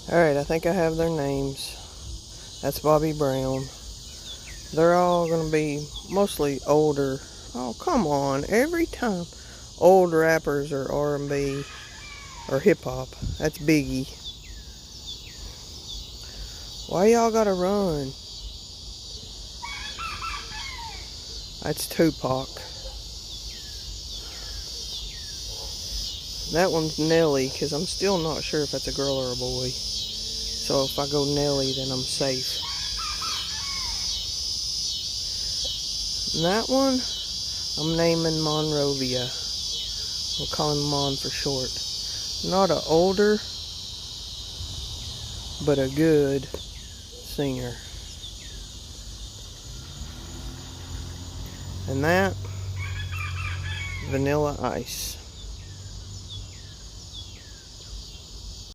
Alright, I think I have their names. That's Bobby Brown. They're all going to be mostly older. Oh, come on. Every time. Old rappers or R&B or hip-hop. That's Biggie. Why y'all gotta run? That's Tupac. That one's Nelly, because I'm still not sure if that's a girl or a boy. So if I go Nelly, then I'm safe. And that one, I'm naming Monrovia. We'll call him Mon for short. Not an older, but a good singer. And that, Vanilla Ice.